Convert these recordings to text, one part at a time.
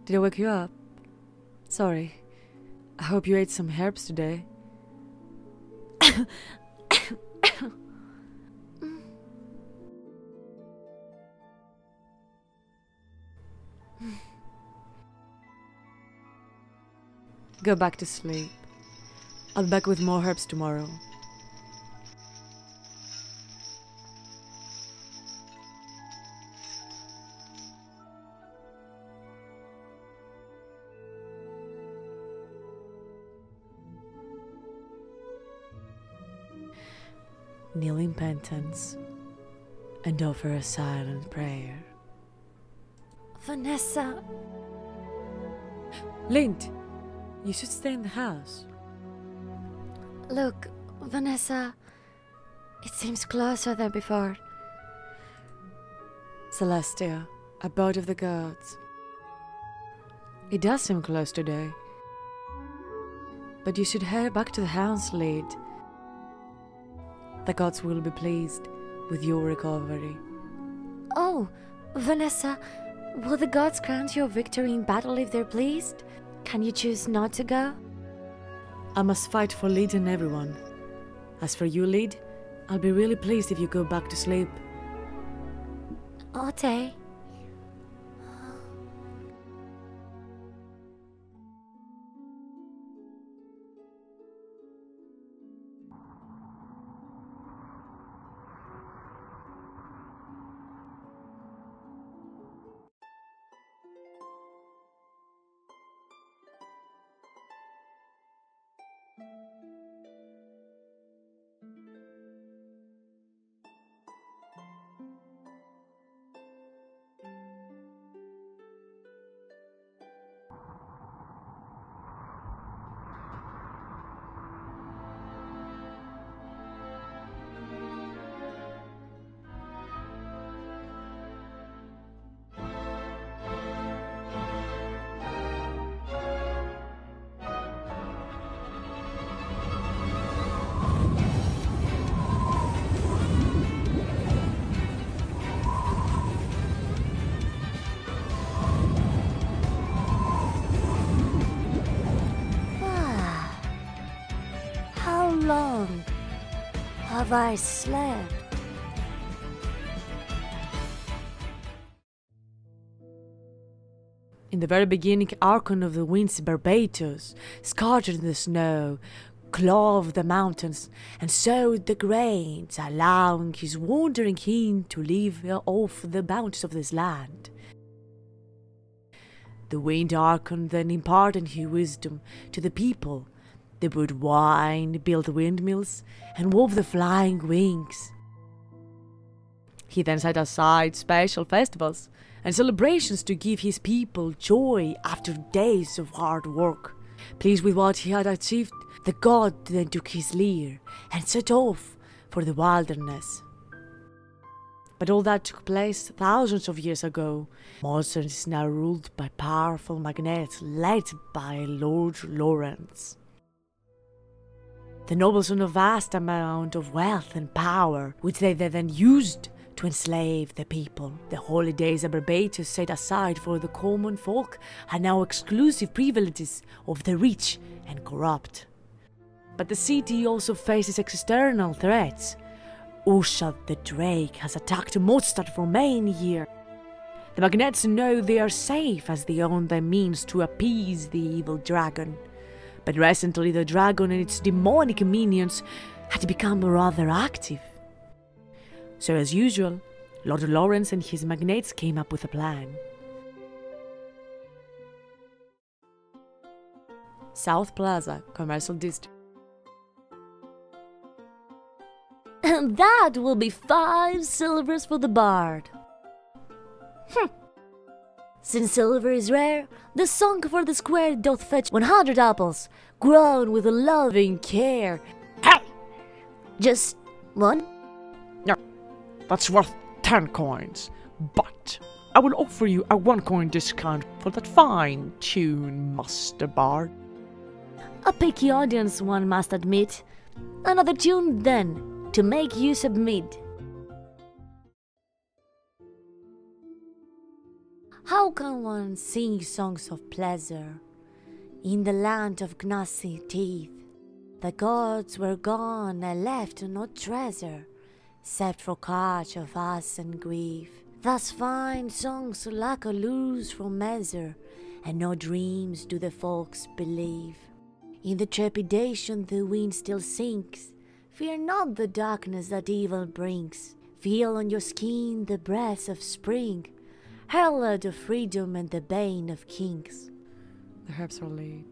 Did I wake you up? Sorry. I hope you ate some herbs today. Go back to sleep. I'll be back with more herbs tomorrow. Kneel in penitence and offer a silent prayer. Vanessa. Lind, you should stay in the house. Look, Vanessa, it seems closer than before. Celestia, abode of the gods. It does seem close today. But you should head back to the house, Lid. The gods will be pleased with your recovery. Oh, Vanessa, will the gods grant you a victory in battle if they're pleased? Can you choose not to go? I must fight for Lid and everyone. As for you, Lid, I'll be really pleased if you go back to sleep. Ote. How long have I slept? In the very beginning, Archon of the Winds Barbatos scattered the snow, clove the mountains, and sowed the grains, allowing his wandering kin to live off the bounties of this land. The Wind Archon then imparted his wisdom to the people. They brewed wine, built windmills, and wove the flying wings. He then set aside special festivals and celebrations to give his people joy after days of hard work. Pleased with what he had achieved, the god then took his lyre and set off for the wilderness. But all that took place thousands of years ago. Monsters is now ruled by powerful magnates led by Lord Lawrence. The nobles own a vast amount of wealth and power, which they then used to enslave the people. The holidays of Barbatos set aside for the common folk are now exclusive privileges of the rich and corrupt. But the city also faces external threats. Ushad the Drake has attacked Mostad for many years. The magnates know they are safe as they own the means to appease the evil dragon. But recently the dragon and its demonic minions had become rather active. So as usual, Lord Lawrence and his magnates came up with a plan. South Plaza, Commercial District. And that will be 5 silvers for the bard. Since silver is rare, the song for the square doth fetch 100 apples, grown with loving care. Hey! Just one? No, that's worth 10 coins, but I will offer you a 1 coin discount for that fine tune, Master Bard. A picky audience, one must admit. Another tune, then, to make you submit. How can one sing songs of pleasure in the land of gnashing teeth? The gods were gone and left no treasure, except for catch of us and grief. Thus fine songs lack a loose from measure, and no dreams do the folks believe. In the trepidation the wind still sinks. Fear not the darkness that evil brings. Feel on your skin the breath of spring, herald of freedom and the bane of kings. The herbs are laid.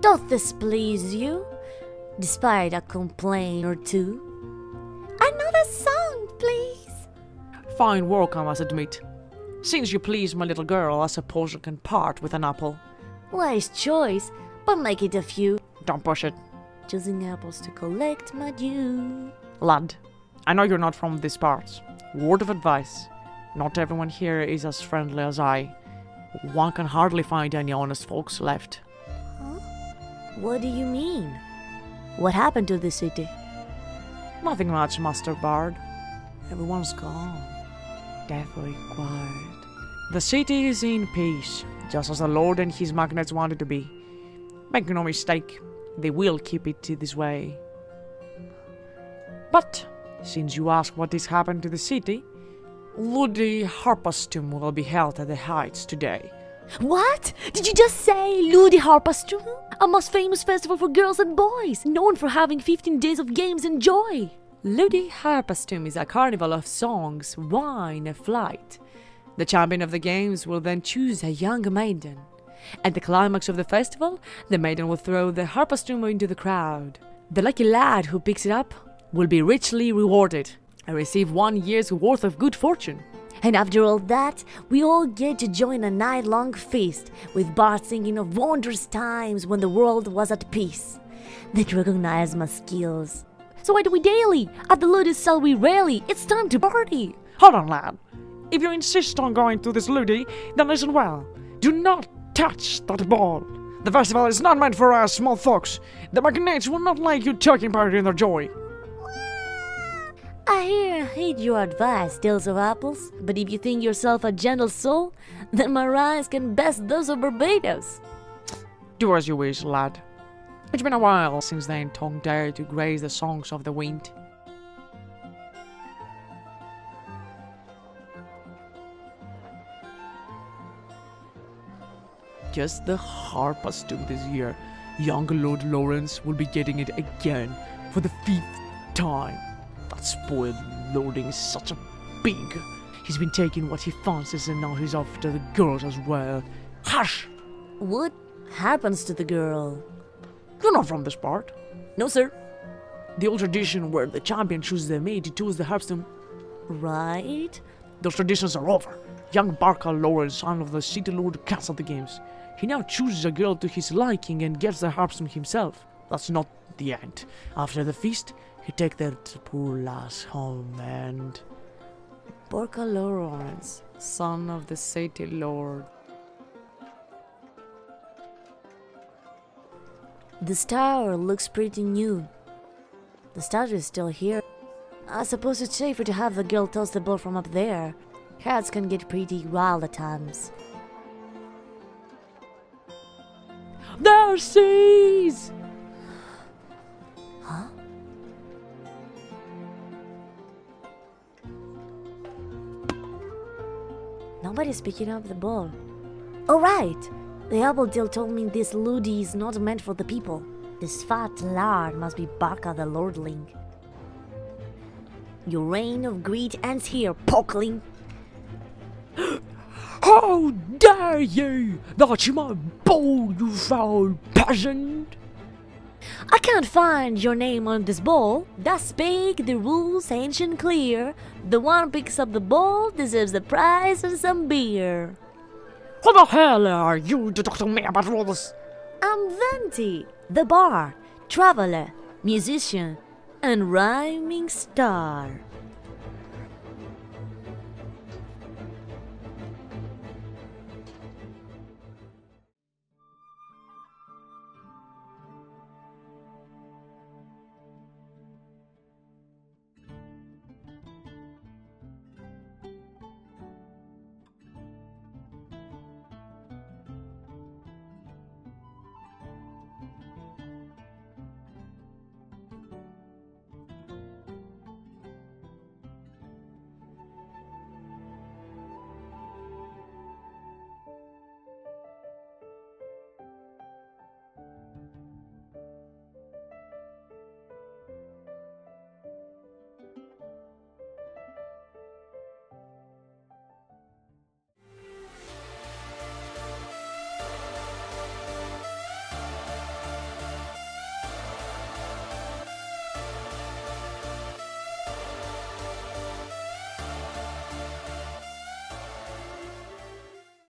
Doth this please you, despite a complaint or two? Another song, please. Fine work, I must admit. Since you please, my little girl, I suppose you can part with an apple. Wise choice, but make it a few. Don't push it. Choosing apples to collect my due. Lad, I know you're not from these parts. Word of advice. Not everyone here is as friendly as I. One can hardly find any honest folks left. Huh? What do you mean? What happened to the city? Nothing much, Master Bard. Everyone's gone. Deathly quiet. The city is in peace, just as the Lord and his magnates wanted to be. Make no mistake, they will keep it this way. But, since you ask what has happened to the city, Ludi Harpastum will be held at the Heights today. What? Did you just say Ludi Harpastum? A most famous festival for girls and boys, known for having 15 days of games and joy. Ludi Harpastum is a carnival of songs, wine, and flight. The champion of the games will then choose a young maiden. At the climax of the festival, the maiden will throw the harpastum into the crowd. The lucky lad who picks it up will be richly rewarded and receive 1 year's worth of good fortune. And after all that, we all get to join a night-long feast, with bards singing of wondrous times when the world was at peace. They recognize my skills. So why do we daily? At the Ludi sell we rarely. It's time to party. Hold on, lad. If you insist on going to this Ludi, then listen well. Do not touch that ball. The festival is not meant for us small folks. The magnates will not like you taking part in their joy. I heed your advice, Tales of Apples, but if you think yourself a gentle soul, then my rhymes can best those of Barbados. Do as you wish, lad. It's been a while since then tongue dared to grace the songs of the wind. Just the harpastum this year. Young Lord Lawrence will be getting it again for the 5th time. That spoiled lording is such a pig. He's been taking what he fancies and now he's after the girls as well. Hush! What happens to the girl? You're not from this part. No, sir. The old tradition where the champion chooses the maid to choose the harpstum. Right? Those traditions are over. Young Barca Lawrence, son of the city lord, cancelled the games. He now chooses a girl to his liking and gets the harpstum himself. That's not the end. After the feast, he takes that poor lass home and... Barca Lawrence, son of the city lord. This tower looks pretty new. The statue is still here. I suppose it's safer to have the girl toss the ball from up there. Cats can get pretty wild at times. There sees! Huh? Nobody's picking up the ball. Oh right! The apple deal told me this Ludi is not meant for the people. This fat lard must be Barca the lordling. Your reign of greed ends here, pokeling. How dare you! That's my ball, you foul peasant! I can't find your name on this ball. That's big, the rules ancient clear. The one picks up the ball deserves the prize and some beer. Who the hell are you to talk to me about rules? I'm Venti, the bard, traveler, musician, and rhyming star.